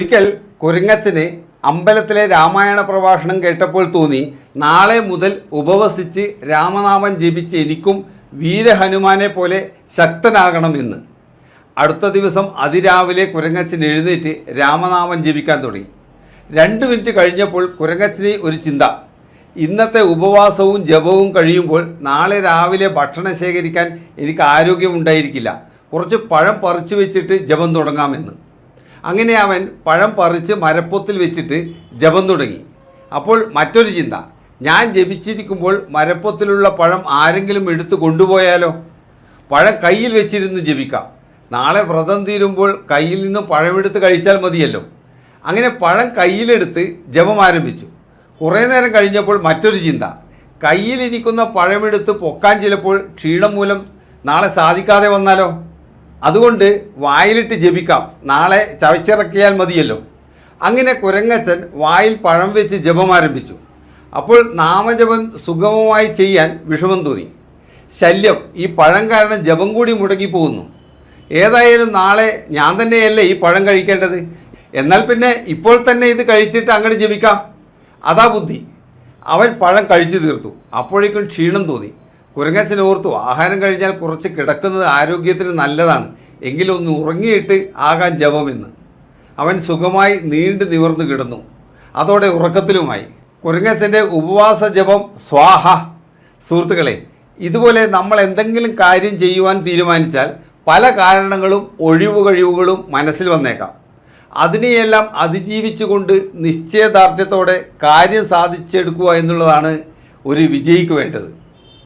ഒരിക്കൽ കുരങ്ങച്ചന് അമ്പലത്തിലെ രാമായണ പ്രഭാഷണം കേട്ടപ്പോൾ തോന്നി, നാളെ മുതൽ ഉപവസിച്ച് രാമനാമം ജപിച്ച് എനിക്കും വീരഹനുമാനെ പോലെ ശക്തനാകണമെന്ന്. അടുത്ത ദിവസം അതിരാവിലെ കുരങ്ങച്ചൻ എഴുന്നേറ്റ് രാമനാമം ജപിക്കാൻ തുടങ്ങി. 2 മിനിറ്റ് കഴിഞ്ഞപ്പോൾ കുരങ്ങച്ചന് ഒരു ചിന്ത. ഇന്നത്തെ ഉപവാസവും ജപവും കഴിയുമ്പോൾ നാളെ രാവിലെ ഭക്ഷണം ശേഖരിക്കാൻ എനിക്ക് ആരോഗ്യമുണ്ടായിരിക്കില്ല. കുറച്ച് പഴം പറിച്ചു വെച്ചിട്ട് ജപം തുടങ്ങാമെന്ന്. അങ്ങനെ അവൻ പഴം പറിച്ച് മരപ്പൊത്തിൽ വെച്ചിട്ട് ജപം തുടങ്ങി. അപ്പോൾ മറ്റൊരു ചിന്ത, ഞാൻ ജപിച്ചിരിക്കുമ്പോൾ മരപ്പൊത്തിലുള്ള പഴം ആരെങ്കിലും എടുത്തു കൊണ്ടുപോയാലോ? പഴം കയ്യിൽ വെച്ചിരുന്ന് ജപിക്കാം. നാളെ വ്രതം തീരുമ്പോൾ കയ്യിൽ നിന്നും പഴമെടുത്ത് കഴിച്ചാൽ മതിയല്ലോ. അങ്ങനെ പഴം കയ്യിലെടുത്ത് ജപം ആരംഭിച്ചു. കുറേ നേരം കഴിഞ്ഞപ്പോൾ മറ്റൊരു ചിന്ത, കയ്യിലിരിക്കുന്ന പഴമെടുത്ത് പൊക്കാൻ ചിലപ്പോൾ ക്ഷീണം മൂലം നാളെ സാധിക്കാതെ വന്നാലോ? അതുകൊണ്ട് വായിലിട്ട് ജപിക്കാം, നാളെ ചവച്ചിറക്കിയാൽ മതിയല്ലോ. അങ്ങനെ കുരങ്ങച്ചൻ വായിൽ പഴം വെച്ച് ജപം ആരംഭിച്ചു. അപ്പോൾ നാമജപം സുഗമമായി ചെയ്യാൻ വിഷമം തോന്നി. ശല്യം, ഈ പഴം കാരണം ജപം കൂടി മുടങ്ങിപ്പോകുന്നു. ഏതായാലും നാളെ ഞാൻ തന്നെയല്ലേ ഈ പഴം കഴിക്കേണ്ടത്. എന്നാൽ പിന്നെ ഇപ്പോൾ തന്നെ ഇത് കഴിച്ചിട്ട് അങ്ങോട്ട് ജപിക്കാം. അതാ ബുദ്ധി. അവൻ പഴം കഴിച്ചു തീർത്തു. അപ്പോഴേക്കും ക്ഷീണം തോന്നി. കുരങ്ങച്ചൻ ഓർത്തു, ആഹാരം കഴിഞ്ഞാൽ കുറച്ച് കിടക്കുന്നത് ആരോഗ്യത്തിന് നല്ലതാണ്, എങ്കിലും ഒന്ന് ഉറങ്ങിയിട്ട് ആകാൻ ജപമെന്ന്. അവൻ സുഖമായി നീണ്ടു നിവർന്നു കിടന്നു. അതോടെ ഉറക്കത്തിലുമായി. കുരങ്ങച്ചൻ്റെ ഉപവാസ ജപം സ്വാഹ. സുഹൃത്തുക്കളെ, ഇതുപോലെ നമ്മൾ എന്തെങ്കിലും കാര്യം ചെയ്യുവാൻ തീരുമാനിച്ചാൽ പല കാരണങ്ങളും ഒഴിവുകഴിവുകളും മനസ്സിൽ വന്നേക്കാം. അതിനെയെല്ലാം അതിജീവിച്ചുകൊണ്ട് നിശ്ചയദാർഢ്യത്തോടെ കാര്യം സാധിച്ചെടുക്കുക എന്നുള്ളതാണ് ഒരു വിജയിക്ക് വേണ്ടത്.